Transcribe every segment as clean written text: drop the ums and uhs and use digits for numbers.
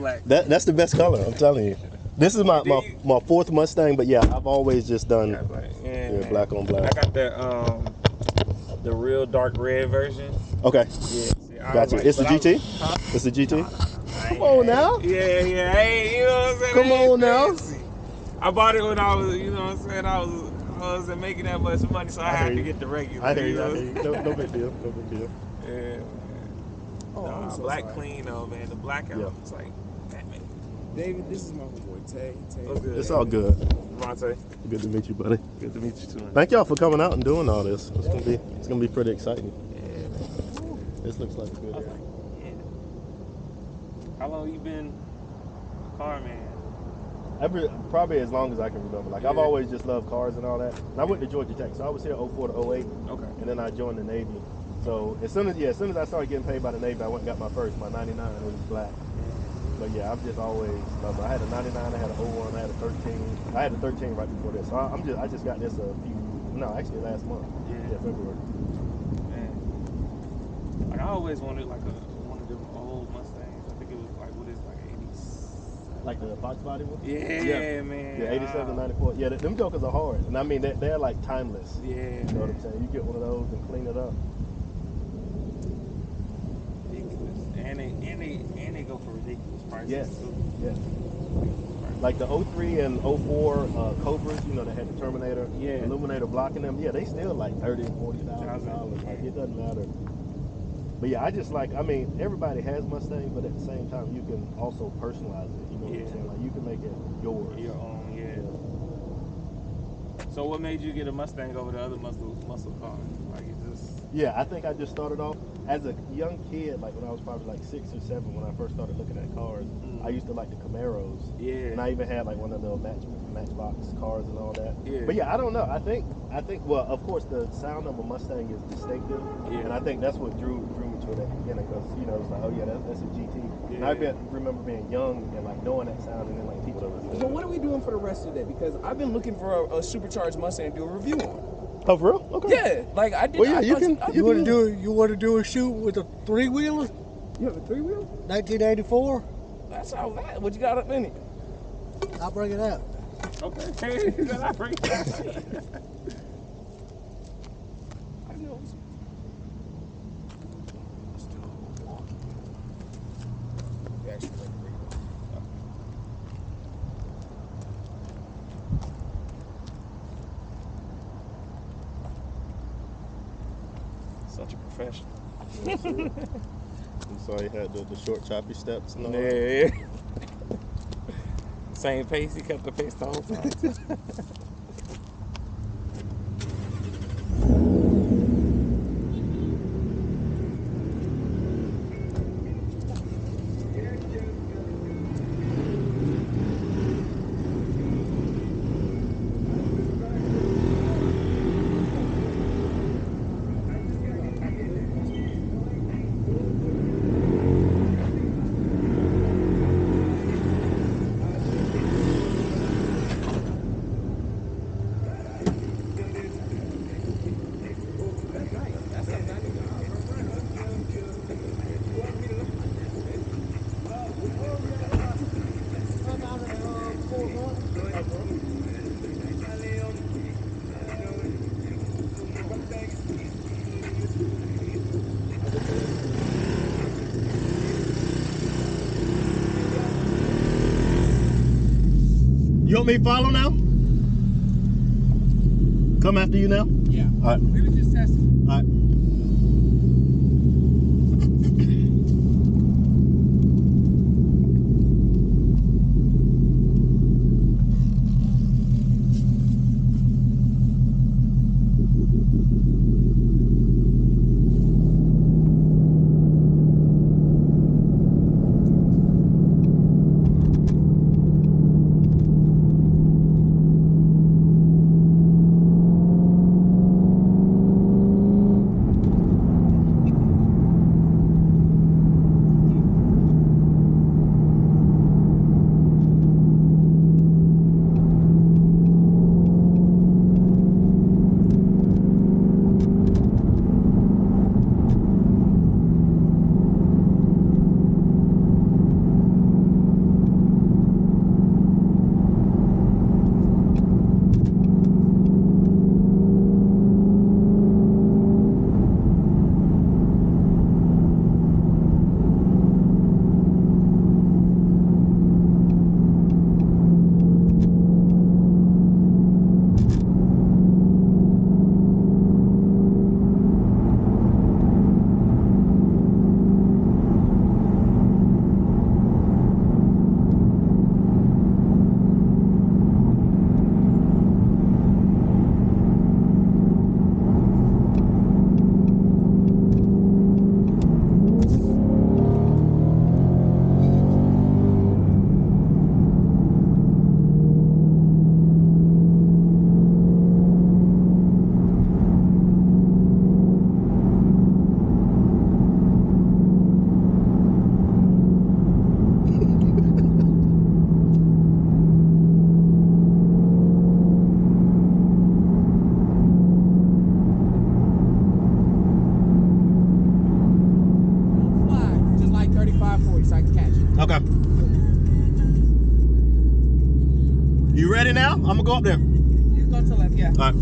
black. That's the best color. I'm telling you. This is my fourth Mustang, but yeah, I've always just done black on black. I got the real dark red version. Okay. Yeah. Gotcha. It's the GT? Huh? It's the GT? Come on now. Yeah. Hey, you know what I'm saying? Come on now. I bought it when I was, you know what I'm saying? I wasn't making that much money, so I had to get the regular. I hear you. No big deal. No big deal. Yeah, man. Oh, black clean though, man. The blackout was like Batman. David, this is my homeboy Tay. What's good? It's all good. Monte. Good to meet you, buddy. Good to meet you too. Man. Thank y'all for coming out and doing all this. It's gonna be pretty exciting. Yeah, man. This looks like a good area. How long you been a car man? Probably as long as I can remember. Like I've always just loved cars and all that. And I went to Georgia Tech, so I was here 04 to 08. Okay. And then I joined the Navy. So as soon as I started getting paid by the Navy, I went and got my first, my 99. It was black. But yeah, I've just always loved it. I had a 99, I had a 01, I had a 13. I had a 13 right before this. So I just got this actually last month. Yeah, February. Man. Like I always wanted one of them old Mustangs. I think it was like, what is it, like 80s? Like the Fox body one? Yeah, man. Yeah, 87, 94. Yeah, them jokers are hard. And I mean, they're like timeless. Yeah. You know what I'm saying? You get one of those and clean it up. And they go for ridiculous prices. Yes. Too. Yes. Like the 03 and 04 Cobras, you know, that had the Terminator, Illuminator blocking them. Yeah, they still like $30,000 and $40,000. Like it doesn't matter. But yeah, I just like, I mean, everybody has Mustangs, but at the same time, you can also personalize it. You know what I'm saying? Like you can make it yours. Your own, So what made you get a Mustang over the other muscle cars? Like you just... Yeah, I think I just started off as a young kid, like when I was probably like 6 or 7, when I first started looking at cars. I used to like the Camaros. Yeah. And I even had like one of the Matchbox cars and all that. Yeah. But yeah, I don't know. I think well, of course the sound of a Mustang is distinctive. Yeah. And I think that's what drew me to it at the beginning, because you know, it's like, oh yeah, that's a GT. Yeah. And I remember being young and like knowing that sound and then like teaching myself. But what are we doing for the rest of the day? Because I've been looking for a supercharged Mustang to do a review on. Oh, for real? Okay. Yeah, like I did. Well, yeah, you want to do a shoot with a 3-wheeler? You have a 3-wheel? 1984. That's how bad. What you got up in it? I'll bring it out. Okay. I'll bring it out. I know. Still walking. Actually, Such a professional. Yes, I'm sorry you had the short choppy steps and all that. Yeah. Same pace, he kept the pace the whole time. You want me to follow now? Come after you now? Yeah. All right. We were just testing. All right. I'm gonna go up there. You go to the left, yeah. All right.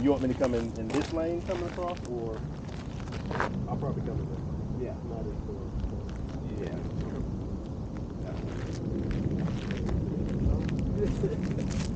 You want me to come in this lane coming across, or I'll probably come in this lane. Yeah, not this door. Yeah.